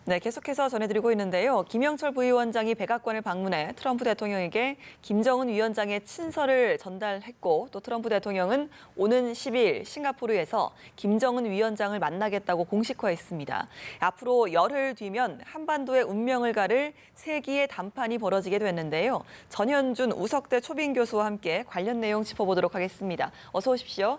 네, 계속해서 전해드리고 있는데요. 김영철 부위원장이 백악관을 방문해 트럼프 대통령에게 김정은 위원장의 친서를 전달했고 또 트럼프 대통령은 오는 10일 싱가포르에서 김정은 위원장을 만나겠다고 공식화했습니다. 앞으로 열흘 뒤면 한반도의 운명을 가를 세기의 담판이 벌어지게 됐는데요. 전현준 우석대 초빙 교수와 함께 관련 내용 짚어보도록 하겠습니다. 어서 오십시오.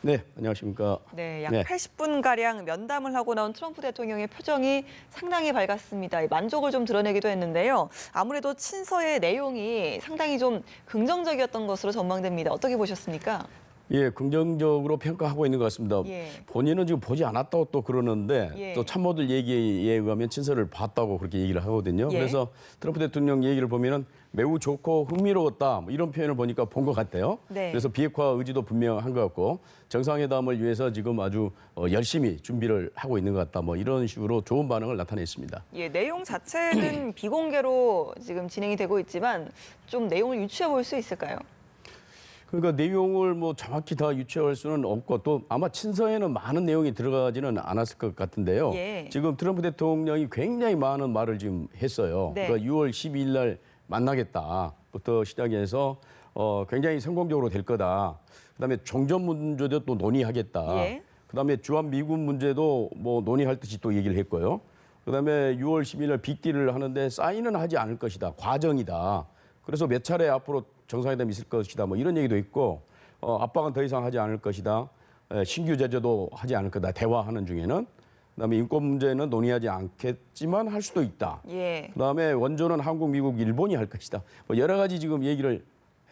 네, 안녕하십니까. 네, 약 80분가량 면담을 하고 나온 트럼프 대통령의 표정이 상당히 밝았습니다. 만족을 좀 드러내기도 했는데요. 아무래도 친서의 내용이 상당히 좀 긍정적이었던 것으로 전망됩니다. 어떻게 보셨습니까? 예, 긍정적으로 평가하고 있는 것 같습니다. 예. 본인은 지금 보지 않았다고 또 그러는데 예. 또 참모들 얘기에 의하면 친서를 봤다고 그렇게 얘기를 하거든요. 예. 그래서 트럼프 대통령 얘기를 보면은 매우 좋고 흥미로웠다 뭐 이런 표현을 보니까 본 것 같아요. 네. 그래서 비핵화 의지도 분명한 것 같고 정상회담을 위해서 지금 아주 열심히 준비를 하고 있는 것 같다. 뭐 이런 식으로 좋은 반응을 나타냈습니다. 예, 내용 자체는 비공개로 지금 진행이 되고 있지만 좀 내용을 유추해 볼 수 있을까요? 그러니까 내용을 뭐 정확히 다 유추할 수는 없고 또 아마 친서에는 많은 내용이 들어가지는 않았을 것 같은데요. 예. 지금 트럼프 대통령이 굉장히 많은 말을 지금 했어요. 네. 그러니까 6월 12일 날 만나겠다부터 시작해서 굉장히 성공적으로 될 거다. 그다음에 종전 문제도 또 논의하겠다. 예. 그다음에 주한 미군 문제도 뭐 논의할 듯이 또 얘기를 했고요. 그다음에 6월 10일 날 빅딜을 하는데 사인은 하지 않을 것이다. 과정이다. 그래서 몇 차례 앞으로 정상회담이 있을 것이다. 뭐 이런 얘기도 있고 압박은 더 이상 하지 않을 것이다. 신규 제재도 하지 않을 거다. 대화하는 중에는. 그다음에 인권 문제는 논의하지 않겠지만 할 수도 있다. 예. 그다음에 원조는 한국, 미국, 일본이 할 것이다. 뭐 여러 가지 지금 얘기를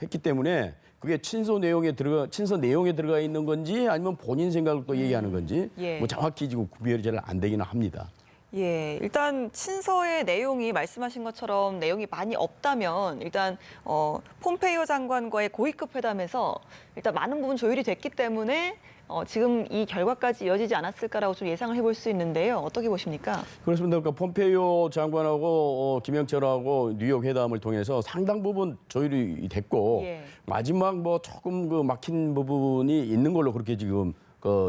했기 때문에 그게 친서 내용에 들어가 있는 건지 아니면 본인 생각을 또 얘기하는 건지 예. 뭐 정확히 지금 구별이 잘 안 되기는 합니다. 예, 일단 친서의 내용이 말씀하신 것처럼 내용이 많이 없다면 일단 폼페이오 장관과의 고위급 회담에서 일단 많은 부분 조율이 됐기 때문에 지금 이 결과까지 이어지지 않았을까라고 좀 예상을 해볼 수 있는데요. 어떻게 보십니까? 그렇습니다. 그러니까 폼페이오 장관하고 김영철하고 뉴욕 회담을 통해서 상당 부분 조율이 됐고 예. 마지막 뭐 조금 그 막힌 부분이 있는 걸로 그렇게 지금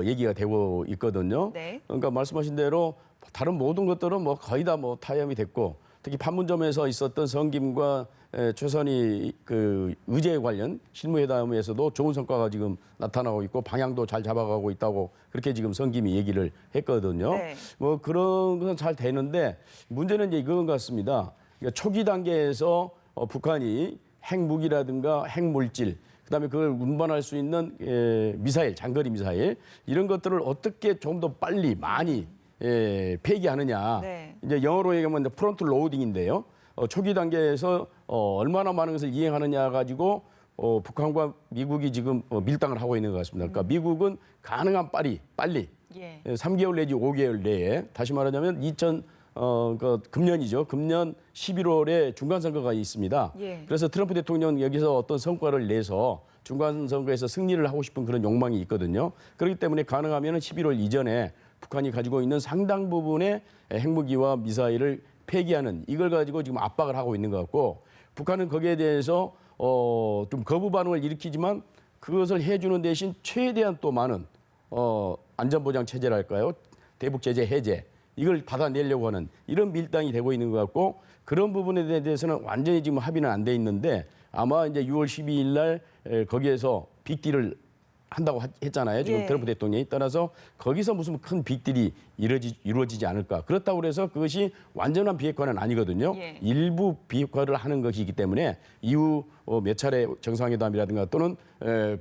얘기가 되고 있거든요. 네. 그러니까 말씀하신 대로 다른 모든 것들은 뭐 거의 다 뭐 타협이 됐고 특히 판문점에서 있었던 성김과 최선희 그 의제 관련 실무회담에서도 좋은 성과가 지금 나타나고 있고 방향도 잘 잡아가고 있다고 그렇게 지금 성김이 얘기를 했거든요. 네. 뭐 그런 것은 잘 되는데 문제는 이제 이건 같습니다. 그러니까 초기 단계에서 북한이 핵무기라든가 핵물질 그다음에 그걸 운반할 수 있는 미사일, 장거리 미사일 이런 것들을 어떻게 좀 더 빨리 많이 폐기하느냐. 네. 이제 영어로 얘기하면 프론트 로딩인데요. 초기 단계에서 얼마나 많은 것을 이행하느냐 가지고 북한과 미국이 지금 밀당을 하고 있는 것 같습니다. 그러니까 미국은 가능한 빨리 예. 3개월 내지 5개월 내에 다시 말하자면 금년이죠. 금년 11월에 중간 선거가 있습니다. 예. 그래서 트럼프 대통령 여기서 어떤 성과를 내서 중간 선거에서 승리를 하고 싶은 그런 욕망이 있거든요. 그렇기 때문에 가능하면 11월 이전에 북한이 가지고 있는 상당 부분의 핵무기와 미사일을 폐기하는 이걸 가지고 지금 압박을 하고 있는 것 같고 북한은 거기에 대해서 좀 거부 반응을 일으키지만 그것을 해주는 대신 최대한 또 많은 안전보장 체제랄까요? 대북 제재 해제 이걸 받아내려고 하는 이런 밀당이 되고 있는 것 같고 그런 부분에 대해서는 완전히 지금 합의는 안 돼 있는데 아마 이제 6월 12일 날 거기에서 빅딜을 한다고 했잖아요. 지금 예. 트럼프 대통령이 따라서 거기서 무슨 큰 빅딜이 이루어지지 않을까. 그렇다고 해서 그것이 완전한 비핵화는 아니거든요. 예. 일부 비핵화를 하는 것이기 때문에 이후 몇 차례 정상회담이라든가 또는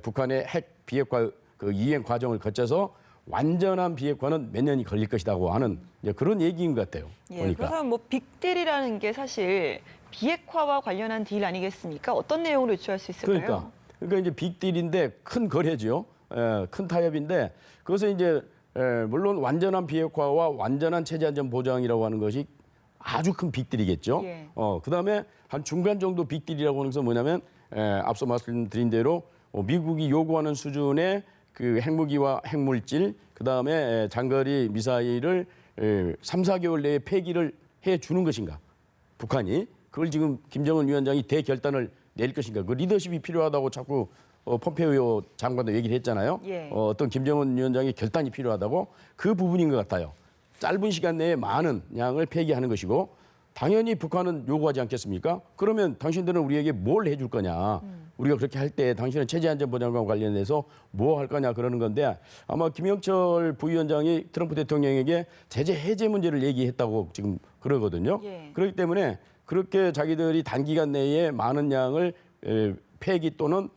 북한의 핵 비핵화 그 이행 과정을 거쳐서 완전한 비핵화는 몇 년이 걸릴 것이라고 하는 그런 얘기인 것 같아요. 예, 보니까. 그래서 뭐 빅딜이라는 게 사실 비핵화와 관련한 딜 아니겠습니까? 어떤 내용으로 유추할 수 있을까요? 그러니까 이제 빅딜인데 큰 거래죠. 큰 타협인데 그것은 이제 물론 완전한 비핵화와 완전한 체제 안전 보장이라고 하는 것이 아주 큰 빅딜이겠죠. 예. 그다음에 한 중간 정도 빅딜이라고 하는 것은 뭐냐면 앞서 말씀드린 대로 미국이 요구하는 수준의 그 핵무기와 핵물질 그다음에 장거리 미사일을 3, 4개월 내에 폐기를 해 주는 것인가? 북한이 그걸 지금 김정은 위원장이 대결단을 낼 것인가? 그 리더십이 필요하다고 자꾸 폼페이오 장관도 얘기를 했잖아요. 예. 어떤 김정은 위원장의 결단이 필요하다고 그 부분인 것 같아요. 짧은 시간 내에 많은 양을 폐기하는 것이고 당연히 북한은 요구하지 않겠습니까? 그러면 당신들은 우리에게 뭘 해줄 거냐? 우리가 그렇게 할 때 당신은 체제안전보장과 관련해서 뭐 할 거냐 그러는 건데 아마 김영철 부위원장이 트럼프 대통령에게 제재 해제 문제를 얘기했다고 지금 그러거든요. 예. 그렇기 때문에 그렇게 자기들이 단기간 내에 많은 양을 폐기 또는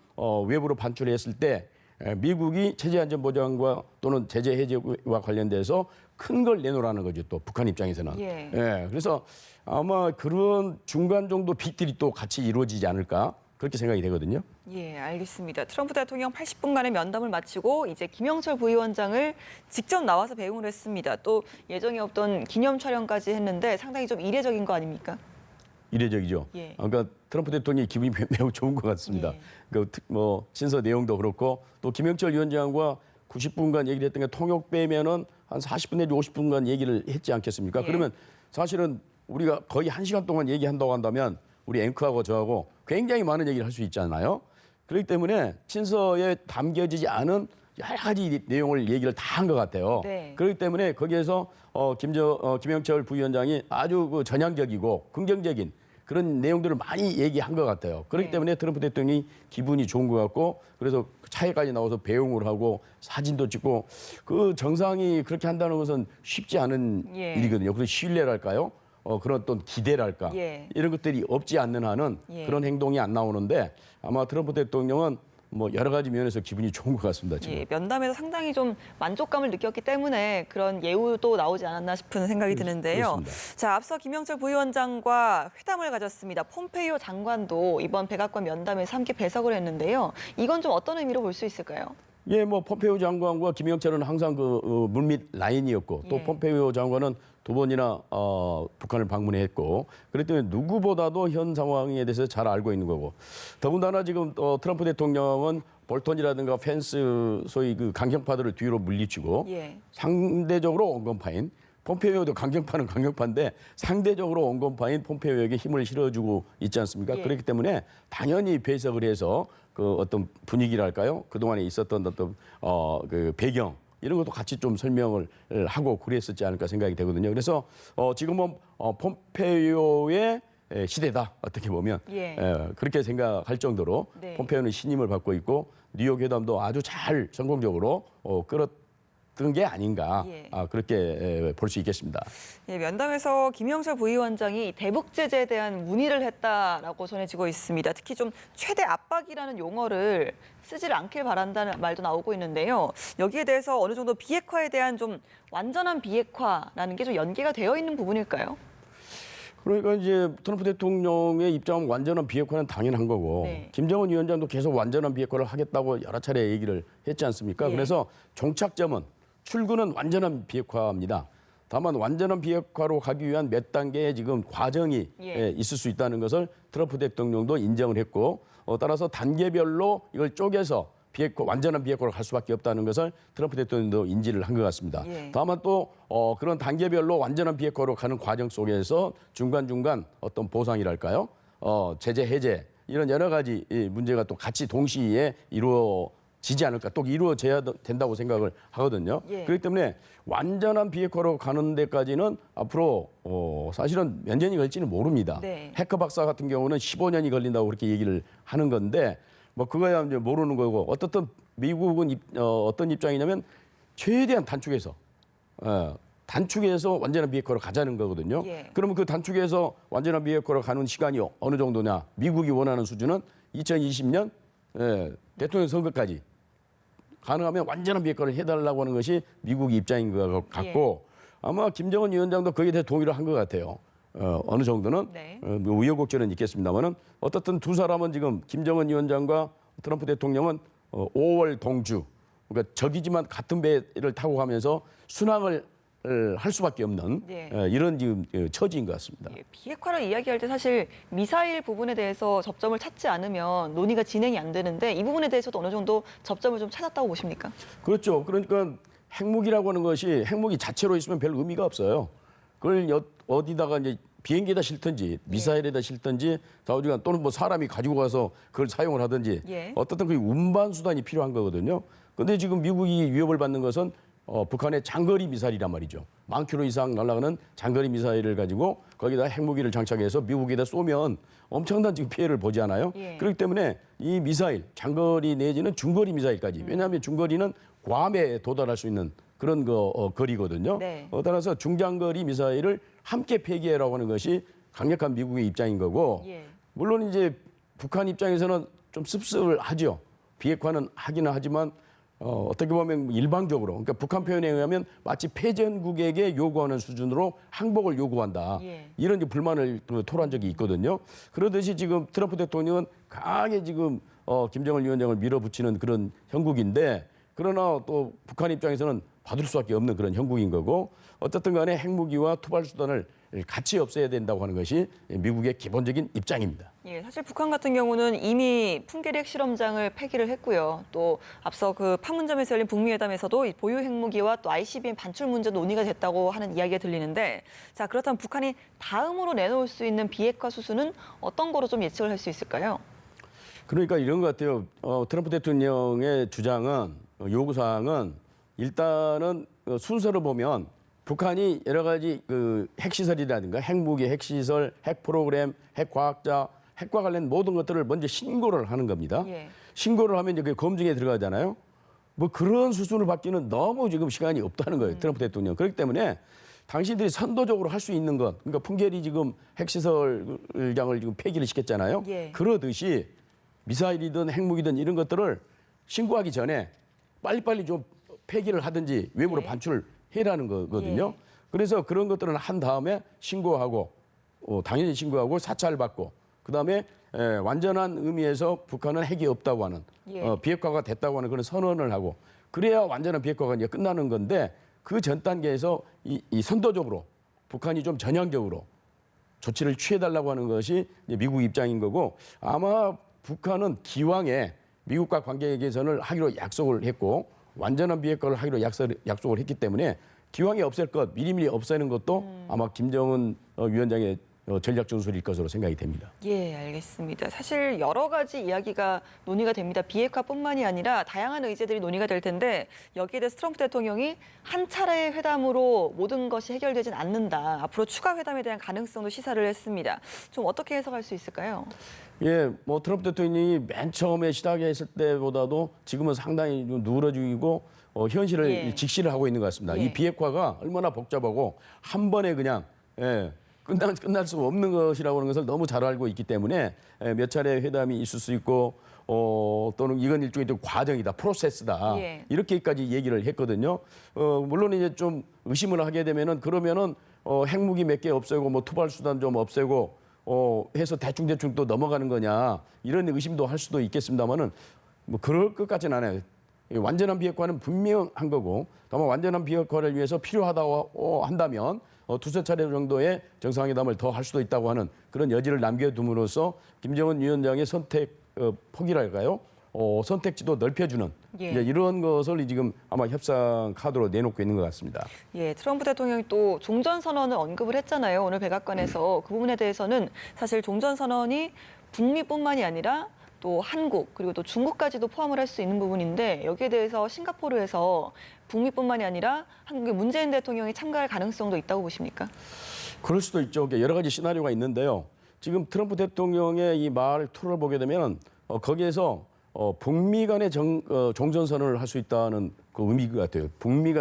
외부로 반출했을 때 미국이 체제안전보장과 또는 제재 해제와 관련돼서 큰 걸 내놓으라는 거죠. 또 북한 입장에서는. 예. 그래서 아마 그런 중간 정도 빅딜이 또 같이 이루어지지 않을까 그렇게 생각이 되거든요. 예, 알겠습니다. 트럼프 대통령 80분간의 면담을 마치고 이제 김영철 부위원장을 직접 나와서 배웅을 했습니다. 또 예정에 없던 기념 촬영까지 했는데 상당히 좀 이례적인 거 아닙니까? 이례적이죠. 예. 그러니까 트럼프 대통령이 기분이 매우 좋은 것 같습니다. 예. 뭐 신서 내용도 그렇고 또 김영철 위원장과 90분간 얘기를 했던 게 통역 빼면은 한 40분 내지 50분간 얘기를 했지 않겠습니까? 예. 그러면 사실은 우리가 거의 1시간 동안 얘기한다고 한다면 우리 앵커하고 저하고 굉장히 많은 얘기를 할 수 있잖아요. 그렇기 때문에 친서에 담겨지지 않은 여러 가지 내용을 얘기를 다 한 것 같아요. 네. 그렇기 때문에 거기에서 김영철 부위원장이 아주 그 전향적이고 긍정적인 그런 내용들을 많이 얘기한 것 같아요. 그렇기 네. 때문에 트럼프 대통령이 기분이 좋은 것 같고 그래서 차에까지 나와서 배웅을 하고 사진도 찍고 그 정상이 그렇게 한다는 것은 쉽지 않은 예. 일이거든요. 그래서 신뢰랄까요? 그런 어떤 기대랄까 예. 이런 것들이 없지 않는 한은 예. 그런 행동이 안 나오는데 아마 트럼프 대통령은 뭐 여러 가지 면에서 기분이 좋은 것 같습니다. 지금. 예, 면담에서 상당히 좀 만족감을 느꼈기 때문에 그런 예우도 나오지 않았나 싶은 생각이 드는데요. 그렇습니다. 자, 앞서 김영철 부위원장과 회담을 가졌습니다. 폼페이오 장관도 이번 백악관 면담에서 함께 배석을 했는데요. 이건 좀 어떤 의미로 볼 수 있을까요? 예, 뭐 폼페이오 장관과 김영철은 항상 그 물밑 라인이었고 또 예. 폼페이오 장관은 두 번이나 북한을 방문했고 그렇기 때문에 누구보다도 현 상황에 대해서 잘 알고 있는 거고 더군다나 지금 트럼프 대통령은 볼턴이라든가 펜스 소위 그 강경파들을 뒤로 물리치고 예. 상대적으로 온건파인 폼페이오도 강경파는 강경파인데 상대적으로 온건파인 폼페이오에게 힘을 실어주고 있지 않습니까? 예. 그렇기 때문에 당연히 배석을 해서 그 어떤 분위기랄까요? 그동안에 있었던 어떤 그 배경 이런 것도 같이 좀 설명을 하고 그랬었지 않을까 생각이 되거든요. 그래서 지금은 폼페이오의 시대다 어떻게 보면 예. 그렇게 생각할 정도로 네. 폼페이오는 신임을 받고 있고 뉴욕 회담도 아주 잘 성공적으로 끌었던 게 아닌가 예. 그렇게 볼 수 있겠습니다. 예, 면담에서 김영철 부위원장이 대북 제재에 대한 문의를 했다라고 전해지고 있습니다. 특히 좀 최대 압박이라는 용어를 쓰지를 않길 바란다는 말도 나오고 있는데요. 여기에 대해서 어느 정도 비핵화에 대한 좀 완전한 비핵화라는 게 좀 연계가 되어 있는 부분일까요? 그러니까 이제 트럼프 대통령의 입장은 완전한 비핵화는 당연한 거고 네. 김정은 위원장도 계속 완전한 비핵화를 하겠다고 여러 차례 얘기를 했지 않습니까? 예. 그래서 종착점은 출근은 완전한 비핵화입니다. 다만 완전한 비핵화로 가기 위한 몇 단계의 지금 과정이 예. 있을 수 있다는 것을 트럼프 대통령도 인정을 했고 따라서 단계별로 이걸 쪼개서 완전한 비핵화로 갈 수밖에 없다는 것을 트럼프 대통령도 인지를 한 것 같습니다. 예. 다만 또 그런 단계별로 완전한 비핵화로 가는 과정 속에서 중간중간 어떤 보상이랄까요? 제재 해제 이런 여러 가지 이 문제가 또 같이 동시에 이루어지지 않을까 또 이루어져야 된다고 생각을 하거든요. 예. 그렇기 때문에 완전한 비핵화로 가는 데까지는 앞으로 사실은 몇 년이 걸릴지는 모릅니다. 네. 해커 박사 같은 경우는 15년이 걸린다고 그렇게 얘기를 하는 건데 뭐 그거야 이제 모르는 거고 어떻든 미국은 어떤 입장이냐면 최대한 단축해서 완전한 비핵화로 가자는 거거든요. 예. 그러면 그 단축해서 완전한 비핵화로 가는 시간이 어느 정도냐? 미국이 원하는 수준은 2020년 대통령 선거까지 가능하면 완전한 비핵화를 해달라고 하는 것이 미국의 입장인 것 같고 아마 김정은 위원장도 거기에 대해 동의를 한 것 같아요. 어느 정도는 네. 뭐 우여곡절은 있겠습니다만은 어떻든 두 사람은 지금 김정은 위원장과 트럼프 대통령은 5월 동주 그러니까 적이지만 같은 배를 타고 가면서 순항을 할 수밖에 없는 네. 이런 지금 처지인 것 같습니다. 예, 비핵화를 이야기할 때 사실 미사일 부분에 대해서 접점을 찾지 않으면 논의가 진행이 안 되는데 이 부분에 대해서도 어느 정도 접점을 좀 찾았다고 보십니까? 그렇죠. 그러니까 핵무기라고 하는 것이 핵무기 자체로 있으면 별 의미가 없어요. 그걸 어디다가 이제 비행기에다 실든지 미사일에다 실든지 좌우지간 또는 뭐 사람이 가지고 가서 그걸 사용을 하든지 예. 어떻든 그 운반 수단이 필요한 거거든요. 그런데 지금 미국이 위협을 받는 것은 북한의 장거리 미사일이란 말이죠. 10,000km 이상 날아가는 장거리 미사일을 가지고 거기다 핵무기를 장착해서 미국에다 쏘면 엄청난 지금 피해를 보지 않아요? 예. 그렇기 때문에 이 미사일, 장거리 내지는 중거리 미사일까지. 왜냐하면 중거리는 괌에 도달할 수 있는 그런 거리거든요. 네. 따라서 중장거리 미사일을 함께 폐기하라고 하는 것이 강력한 미국의 입장인 거고 예. 물론 이제 북한 입장에서는 좀 씁쓸을 하죠. 비핵화는 하기는 하지만 어떻게 보면 일방적으로 그러니까 북한 표현에 의하면 마치 패전국에게 요구하는 수준으로 항복을 요구한다. 예. 이런 이제 불만을 토로한 적이 있거든요. 그러듯이 지금 트럼프 대통령은 강하게 지금 김정은 위원장을 밀어붙이는 그런 형국인데 그러나 또 북한 입장에서는 받을 수밖에 없는 그런 형국인 거고 어쨌든 간에 핵무기와 투발 수단을 같이 없애야 된다고 하는 것이 미국의 기본적인 입장입니다. 예, 사실 북한 같은 경우는 이미 풍계리 핵실험장을 폐기를 했고요. 또 앞서 그 판문점에서 열린 북미 회담에서도 이 보유 핵무기와 또 ICBM 반출 문제 논의가 됐다고 하는 이야기가 들리는데, 자 그렇다면 북한이 다음으로 내놓을 수 있는 비핵화 수순은 어떤 거로 좀 예측을 할 수 있을까요? 그러니까 이런 것 같아요. 트럼프 대통령의 주장은 요구사항은 일단은 순서를 보면 북한이 여러 가지 그 핵시설이라든가 핵무기, 핵시설, 핵 프로그램, 핵과학자, 핵과 관련 모든 것들을 먼저 신고를 하는 겁니다. 예. 신고를 하면 이제 그 검증에 들어가잖아요. 뭐 그런 수순을 받기는 너무 지금 시간이 없다는 거예요. 트럼프 대통령. 그렇기 때문에 당신들이 선도적으로 할 수 있는 것, 그러니까 풍계리 지금 핵시설장을 지금 폐기를 시켰잖아요. 예. 그러듯이 미사일이든 핵무기든 이런 것들을 신고하기 전에 빨리빨리 좀 폐기를 하든지 외부로 예. 반출해라는 거거든요. 예. 그래서 그런 것들은 한 다음에 신고하고 당연히 신고하고 사찰받고 그다음에 완전한 의미에서 북한은 핵이 없다고 하는 예. 비핵화가 됐다고 하는 그런 선언을 하고 그래야 완전한 비핵화가 이제 끝나는 건데 그 전 단계에서 이 선도적으로 북한이 좀 전향적으로 조치를 취해달라고 하는 것이 이제 미국 입장인 거고 아마 북한은 기왕에 미국과 관계 개선을 하기로 약속을 했고 완전한 비핵화를 하기로 약속을 했기 때문에 기왕에 없앨 것 미리미리 없애는 것도 아마 김정은 위원장의 전략 전술일 것으로 생각이 됩니다. 예, 알겠습니다. 사실 여러 가지 이야기가 논의가 됩니다. 비핵화뿐만이 아니라 다양한 의제들이 논의가 될 텐데 여기에 대해서 트럼프 대통령이 한 차례의 회담으로 모든 것이 해결되진 않는다. 앞으로 추가 회담에 대한 가능성도 시사를 했습니다. 좀 어떻게 해석할 수 있을까요? 예, 뭐 트럼프 대통령이 맨 처음에 시작했을 때보다도 지금은 상당히 좀 누그러지고 현실을 예. 직시를 하고 있는 것 같습니다. 예. 이 비핵화가 얼마나 복잡하고 한 번에 그냥 끝날 수 없는 것이라고 하는 것을 너무 잘 알고 있기 때문에 몇 차례 회담이 있을 수 있고 또는 이건 일종의 좀 과정이다, 프로세스다 예. 이렇게까지 얘기를 했거든요. 물론 이제 좀 의심을 하게 되면은 그러면은 핵무기 몇 개 없애고 뭐 투발 수단 좀 없애고 해서 대충 또 넘어가는 거냐 이런 의심도 할 수도 있겠습니다만은 뭐 그럴 것 같지는 않아요. 완전한 비핵화는 분명한 거고 다만 완전한 비핵화를 위해서 필요하다고 한다면 두세 차례 정도의 정상회담을 더 할 수도 있다고 하는 그런 여지를 남겨둠으로써 김정은 위원장의 선택 폭이랄까요? 선택지도 넓혀주는 예. 이제 이런 것을 지금 아마 협상 카드로 내놓고 있는 것 같습니다. 예, 트럼프 대통령이 또 종전선언을 언급을 했잖아요. 오늘 백악관에서 그 부분에 대해서는 사실 종전선언이 북미뿐만이 아니라 또 한국 그리고 또 중국까지도 포함을 할 수 있는 부분인데 여기에 대해서 싱가포르에서 북미뿐만이 아니라 한국의 문재인 대통령이 참가할 가능성도 있다고 보십니까? 그럴 수도 있죠. 여러 가지 시나리오가 있는데요. 지금 트럼프 대통령의 이 말 투를 보게 되면 거기에서 북미 간의 종전선언을 할 수 있다는 그 의미 같아요. 북미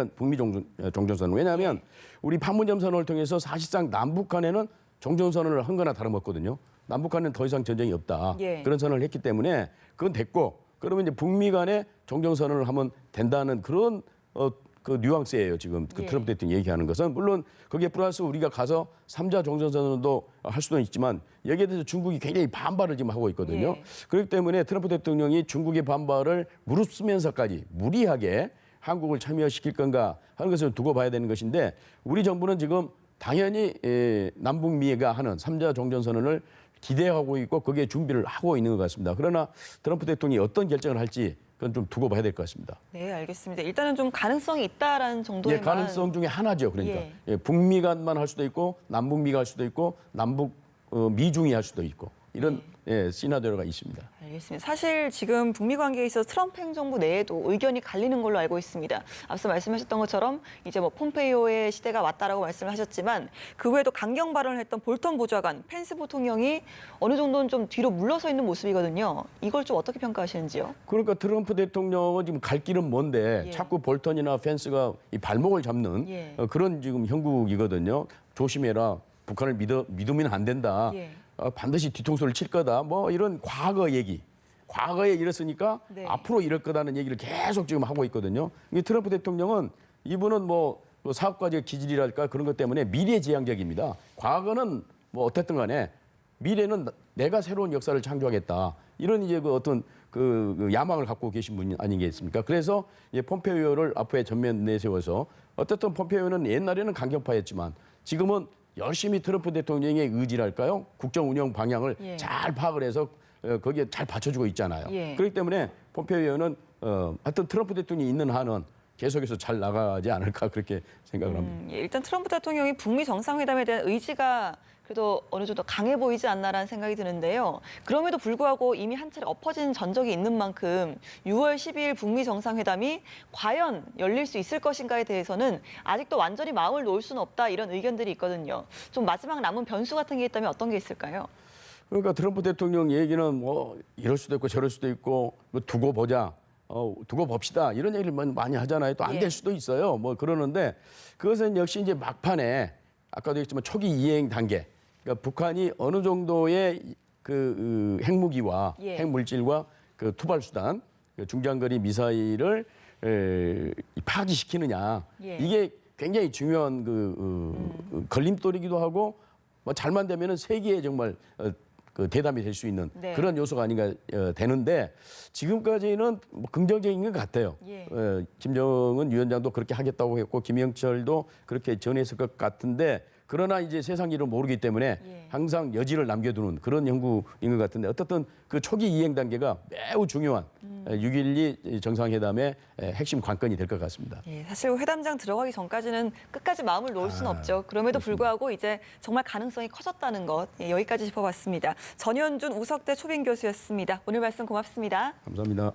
종전선언. 왜냐하면 우리 판문점 선언을 통해서 사실상 남북 간에는 종전선언을 한 거나 다름없거든요. 남북 간에는 더 이상 전쟁이 없다. 예. 그런 선언을 했기 때문에 그건 됐고 그러면 이제 북미 간에 종전선언을 하면 된다는 그런 그 뉘앙스예요. 지금 그 예. 트럼프 대통령이 얘기하는 것은 물론 거기에 플러스 우리가 가서 3자 종전선언도 할 수도 있지만 여기에 대해서 중국이 굉장히 반발을 지금 하고 있거든요. 예. 그렇기 때문에 트럼프 대통령이 중국의 반발을 무릅쓰면서까지 무리하게 한국을 참여시킬 건가 하는 것을 두고 봐야 되는 것인데 우리 정부는 지금 당연히 남북미가 하는 3자 종전선언을 기대하고 있고 거기에 준비를 하고 있는 것 같습니다. 그러나 트럼프 대통령이 어떤 결정을 할지 그건 좀 두고 봐야 될 것 같습니다. 네, 알겠습니다. 일단은 좀 가능성이 있다라는 정도의 가능성 중에 하나죠. 그러니까 북미 간만 할 수도 있고 남북미가 할 수도 있고 남북 미중이 할 수도 있고 이런 시나리오가 있습니다. 알겠습니다. 사실 지금 북미 관계에 있어서 트럼프 행정부 내에도 의견이 갈리는 걸로 알고 있습니다. 앞서 말씀하셨던 것처럼 이제 뭐 폼페이오의 시대가 왔다라고 말씀을 하셨지만 그 외에도 강경 발언을 했던 볼턴 보좌관, 펜스 부통령이 어느 정도는 좀 뒤로 물러서 있는 모습이거든요. 이걸 좀 어떻게 평가하시는지요? 그러니까 트럼프 대통령은 지금 갈 길은 먼데 자꾸 볼턴이나 펜스가 이 발목을 잡는 그런 지금 형국이거든요. 조심해라. 북한을 믿으면 안 된다. 반드시 뒤통수를 칠 거다. 뭐 이런 과거 얘기. 과거에 이랬으니까 앞으로 이럴 거다는 얘기를 계속 지금 하고 있거든요. 이 트럼프 대통령은 이분은 뭐 사업가적 기질이랄까 그런 것 때문에 미래지향적입니다. 과거는 뭐 어쨌든 간에 미래는 내가 새로운 역사를 창조하겠다. 이런 이제 그 어떤 그 야망을 갖고 계신 분 아니겠습니까? 그래서 이제 폼페이오를 앞에 전면 내세워서 어쨌든 폼페이오는 옛날에는 강경파였지만 지금은 열심히 트럼프 대통령의 의지랄까요? 국정 운영 방향을 잘 파악을 해서 거기에 잘 받쳐주고 있잖아요. 그렇기 때문에 폼페이오는 하여튼 트럼프 대통령이 있는 한은 계속해서 잘 나가지 않을까 그렇게 생각을 합니다. 일단 트럼프 대통령이 북미 정상회담에 대한 의지가 그래도 어느 정도 강해 보이지 않나라는 생각이 드는데요. 그럼에도 불구하고 이미 한 차례 엎어진 전적이 있는 만큼 6월 12일 북미 정상회담이 과연 열릴 수 있을 것인가에 대해서는 아직도 완전히 마음을 놓을 수는 없다 이런 의견들이 있거든요. 좀 마지막 남은 변수 같은 게 있다면 어떤 게 있을까요? 그러니까 트럼프 대통령 얘기는 뭐 이럴 수도 있고 저럴 수도 있고 뭐 두고 보자. 두고 봅시다. 이런 얘기를 많이 하잖아요. 또 안 될 수도 있어요. 뭐 그러는데 그것은 역시 이제 막판에 아까도 얘기했지만 초기 이행 단계. 그러니까 북한이 어느 정도의 그 핵무기와 핵물질과 그 투발 수단, 그 중장거리 미사일을 파기시키느냐. 이게 굉장히 중요한 걸림돌이기도 하고 뭐 잘만 되면은 세계에 정말 그 대담이 될 수 있는 그런 요소가 아닌가 되는데 지금까지는 뭐 긍정적인 것 같아요. 김정은 위원장도 그렇게 하겠다고 했고 김영철도 그렇게 전했을 것 같은데 그러나 이제 세상 일을 모르기 때문에 항상 여지를 남겨두는 그런 형국인 것 같은데 어떻든 그 초기 이행 단계가 매우 중요한 6.12 정상회담의 핵심 관건이 될 것 같습니다. 사실 회담장 들어가기 전까지는 끝까지 마음을 놓을 수는 없죠. 그럼에도 불구하고 이제 정말 가능성이 커졌다는 것 여기까지 짚어봤습니다. 전현준 우석대 초빙 교수였습니다. 오늘 말씀 고맙습니다. 감사합니다.